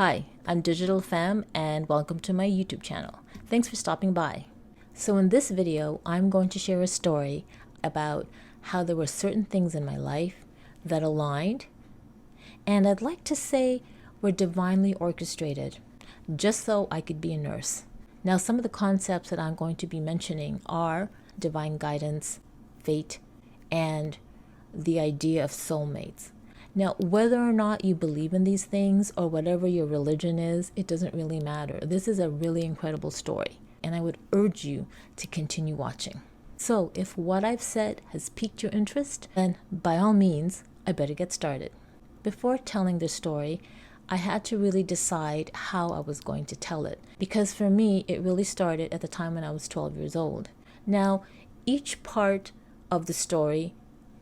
Hi, I'm Digital Fam and welcome to my YouTube channel. Thanks for stopping by. So in this video, I'm going to share a story about how there were certain things in my life that aligned, and I'd like to say were divinely orchestrated, just so I could be a nurse. Now, some of the concepts that I'm going to be mentioning are divine guidance, fate, and the idea of soulmates. Now, whether or not you believe in these things or whatever your religion is, it doesn't really matter. This is a really incredible story, and I would urge you to continue watching. So, if what I've said has piqued your interest, then by all means, I better get started. Before telling this story, I had to really decide how I was going to tell it, because for me, it really started at the time when I was 12 years old. Now, each part of the story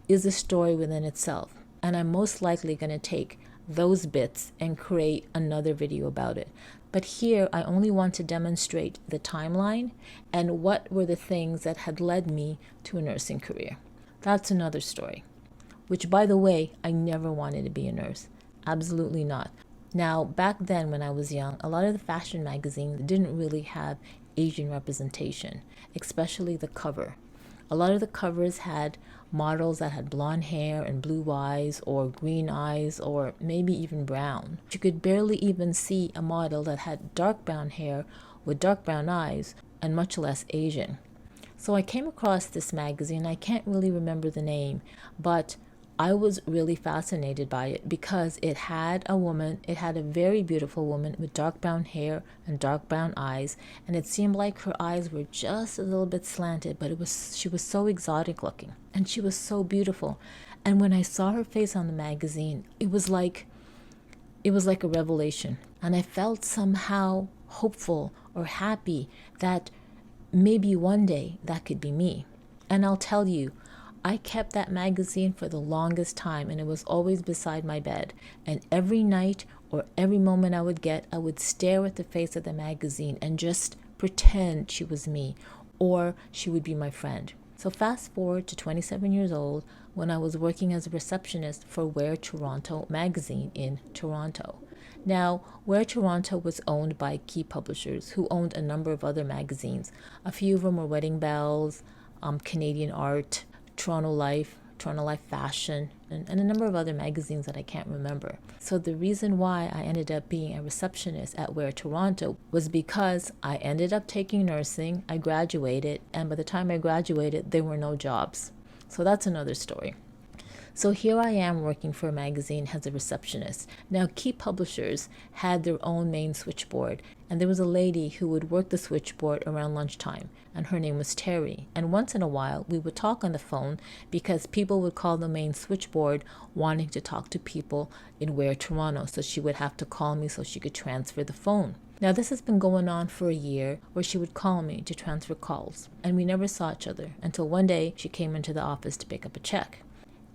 is a story within itself, and I'm most likely going to take those bits and create another video about it. But here I only want to demonstrate the timeline and what were the things that had led me to a nursing career. That's another story, which, by the way, I never wanted to be a nurse. Absolutely not. Now, back then when I was young, a lot of the fashion magazines didn't really have Asian representation, especially the cover. A lot of the covers had models that had blonde hair and blue eyes or green eyes or maybe even brown. You could barely even see a model that had dark brown hair with dark brown eyes and much less Asian. So I came across this magazine. I can't really remember the name, but I was really fascinated by it because it had a very beautiful woman with dark brown hair and dark brown eyes, and it seemed like her eyes were just a little bit slanted, but she was so exotic looking, and she was so beautiful. And when I saw her face on the magazine, it was like a revelation, and I felt somehow hopeful or happy that maybe one day that could be me. And I'll tell you, I kept that magazine for the longest time, and it was always beside my bed. And every night or every moment I would stare at the face of the magazine and just pretend she was me or she would be my friend. So fast forward to 27 years old when I was working as a receptionist for Wear Toronto magazine in Toronto. Now, Wear Toronto was owned by key publishers who owned a number of other magazines. A few of them were Wedding Bells, Canadian Art, Toronto Life Fashion, and a number of other magazines that I can't remember. So the reason why I ended up being a receptionist at Wear Toronto was because I ended up taking nursing, I graduated, and by the time I graduated, there were no jobs. So that's another story. So here I am working for a magazine as a receptionist. Now, key publishers had their own main switchboard, and there was a lady who would work the switchboard around lunchtime, and her name was Terry. And once in a while, we would talk on the phone because people would call the main switchboard wanting to talk to people in Wear Toronto, so she would have to call me so she could transfer the phone. Now, this has been going on for a year where she would call me to transfer calls, and we never saw each other until one day she came into the office to pick up a check.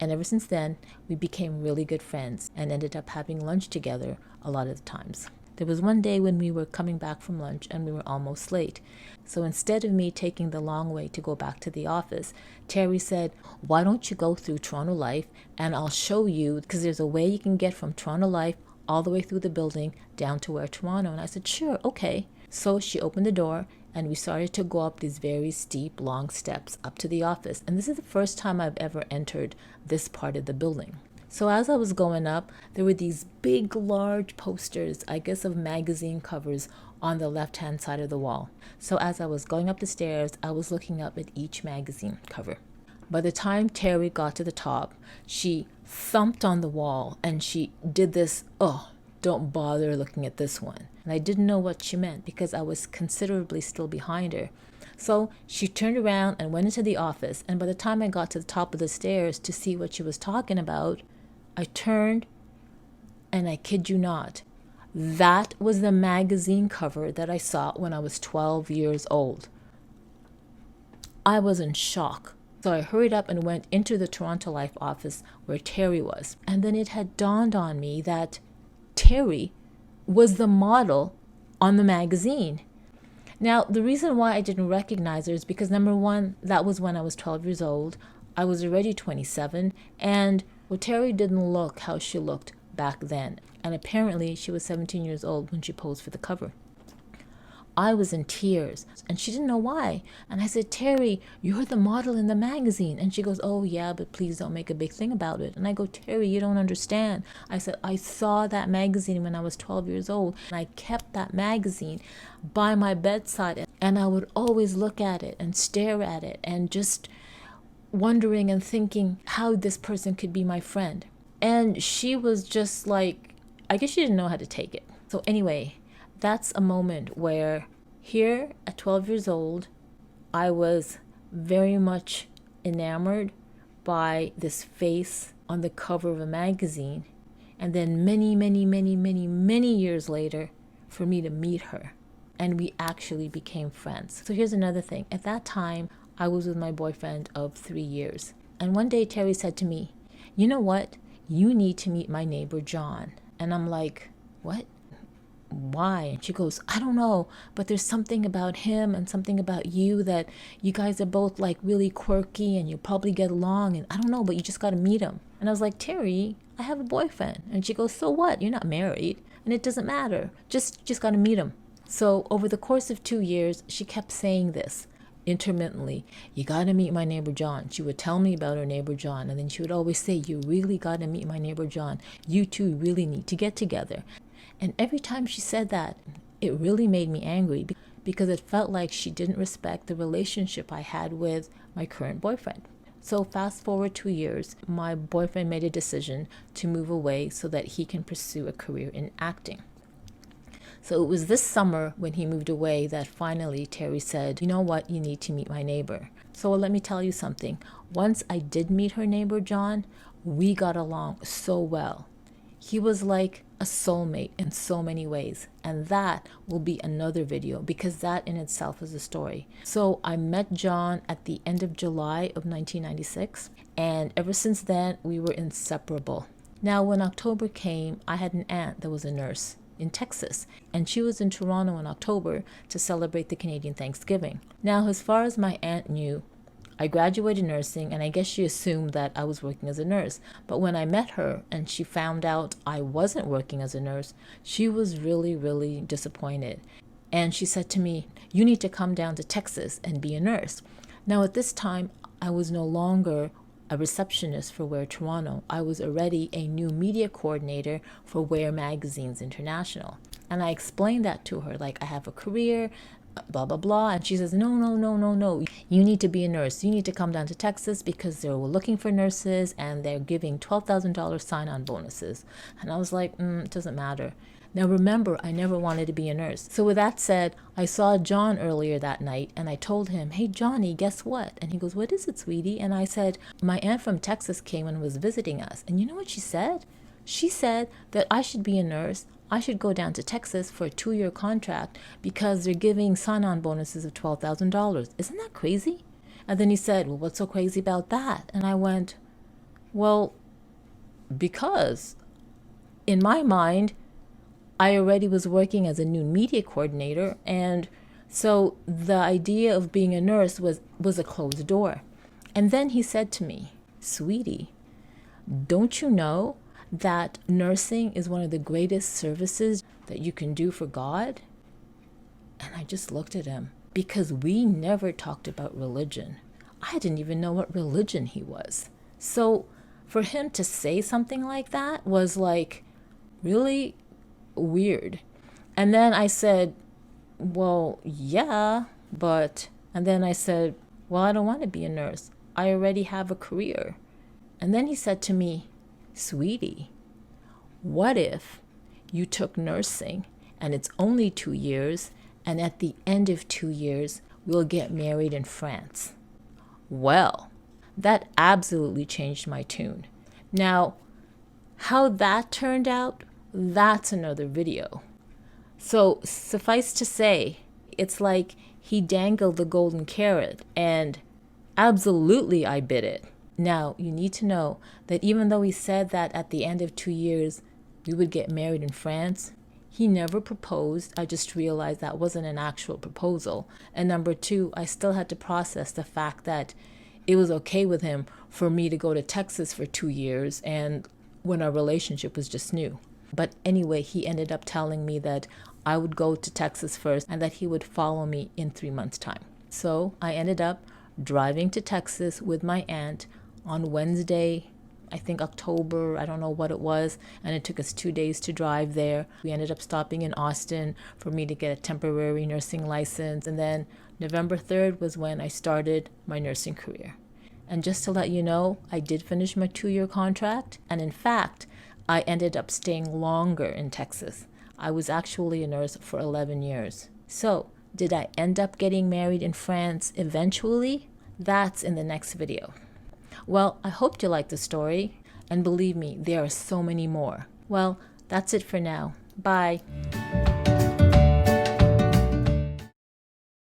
And ever since then, we became really good friends and ended up having lunch together a lot of the times. There was one day when we were coming back from lunch and we were almost late. So instead of me taking the long way to go back to the office, Terry said, "Why don't you go through Toronto Life and I'll show you, because there's a way you can get from Toronto Life all the way through the building down to Wear Toronto." And I said, "Sure, okay." So she opened the door and we started to go up these very steep, long steps up to the office. And this is the first time I've ever entered this part of the building. So as I was going up, there were these big, large posters, I guess of magazine covers, on the left-hand side of the wall. So as I was going up the stairs, I was looking up at each magazine cover. By the time Terry got to the top, she thumped on the wall and she did this, "Oh, don't bother looking at this one." And I didn't know what she meant because I was considerably still behind her. So she turned around and went into the office. And by the time I got to the top of the stairs to see what she was talking about, I turned, and I kid you not, that was the magazine cover that I saw when I was 12 years old. I was in shock. So I hurried up and went into the Toronto Life office where Terry was. And then it had dawned on me that Terry was the model on the magazine. Now, the reason why I didn't recognize her is because, number one, that was when I was 12 years old. I was already 27, and well, Terry didn't look how she looked back then. And apparently she was 17 years old when she posed for the cover. I was in tears and she didn't know why. And I said, Terry, you're the model in the magazine. And she goes, oh yeah, but please don't make a big thing about it. And I go, Terry, you don't understand. I said, I saw that magazine when I was 12 years old. And I kept that magazine by my bedside. And I would always look at it and stare at it and just wondering and thinking how this person could be my friend. And she was just like, I guess she didn't know how to take it. So anyway, that's a moment where here at 12 years old, I was very much enamored by this face on the cover of a magazine. And then many years later, for me to meet her. And we actually became friends. So here's another thing. At that time, I was with my boyfriend of 3 years. And one day Terry said to me, you know what? You need to meet my neighbor, John. And I'm like, what? Why? And she goes, I don't know, but there's something about him and something about you that you guys are both like really quirky and you probably get along, and I don't know, but you just got to meet him. And I was like, Terry, I have a boyfriend. And she goes, so what? You're not married and it doesn't matter. Just got to meet him. So over the course of 2 years, she kept saying this intermittently, you got to meet my neighbor John. She would tell me about her neighbor John, and then she would always say, you really got to meet my neighbor John. You two really need to get together. And every time she said that, it really made me angry because it felt like she didn't respect the relationship I had with my current boyfriend. So fast forward 2 years, my boyfriend made a decision to move away so that he can pursue a career in acting. So it was this summer when he moved away that finally Terry said, you know what, you need to meet my neighbor. So let me tell you something. Once I did meet her neighbor, John, we got along so well. He was like a soulmate in so many ways. And that will be another video because that in itself is a story. So I met John at the end of July of 1996. And ever since then, we were inseparable. Now, when October came, I had an aunt that was a nurse in Texas, and she was in Toronto in October to celebrate the Canadian Thanksgiving. Now, as far as my aunt knew, I graduated nursing, and I guess she assumed that I was working as a nurse. But when I met her and she found out I wasn't working as a nurse, she was really disappointed. And she said to me, you need to come down to Texas and be a nurse. Now, at this time, I was no longer a receptionist for Wear Toronto. I was already a new media coordinator for Wear Magazines International. And I explained that to her, like, I have a career, blah, blah, blah. And she says, no. You need to be a nurse. You need to come down to Texas because they're looking for nurses and they're giving $12,000 sign-on bonuses. And I was like, it doesn't matter. Now remember, I never wanted to be a nurse. So with that said, I saw John earlier that night and I told him, hey, Johnny, guess what? And he goes, what is it, sweetie? And I said, my aunt from Texas came and was visiting us. And you know what she said? She said that I should be a nurse. I should go down to Texas for a 2-year contract because they're giving sign-on bonuses of $12,000. Isn't that crazy? And then he said, well, what's so crazy about that? And I went, well, because in my mind, I already was working as a new media coordinator. And so the idea of being a nurse was a closed door. And then he said to me, sweetie, don't you know that nursing is one of the greatest services that you can do for God? And I just looked at him because we never talked about religion. I didn't even know what religion he was. So for him to say something like that was like really weird. And then I said, well, yeah, but, and then I said, well, I don't want to be a nurse. I already have a career. And then he said to me, sweetie, what if you took nursing and it's only 2 years, and at the end of 2 years, we'll get married in France? Well, that absolutely changed my tune. Now, how that turned out, that's another video. So suffice to say, it's like he dangled the golden carrot and absolutely I bit it. Now, you need to know that even though he said that at the end of 2 years, we would get married in France, he never proposed. I just realized that wasn't an actual proposal. And number two, I still had to process the fact that it was okay with him for me to go to Texas for 2 years and when our relationship was just new. But anyway, he ended up telling me that I would go to Texas first and that he would follow me in 3 months' time. So I ended up driving to Texas with my aunt on Wednesday, I think October, I don't know what it was, and it took us 2 days to drive there. We ended up stopping in Austin for me to get a temporary nursing license, and then November 3rd was when I started my nursing career. And just to let you know, I did finish my 2-year contract, and in fact, I ended up staying longer in Texas. I was actually a nurse for 11 years. So, did I end up getting married in France eventually? That's in the next video. Well, I hope you liked the story, and believe me, there are so many more. Well, that's it for now. Bye.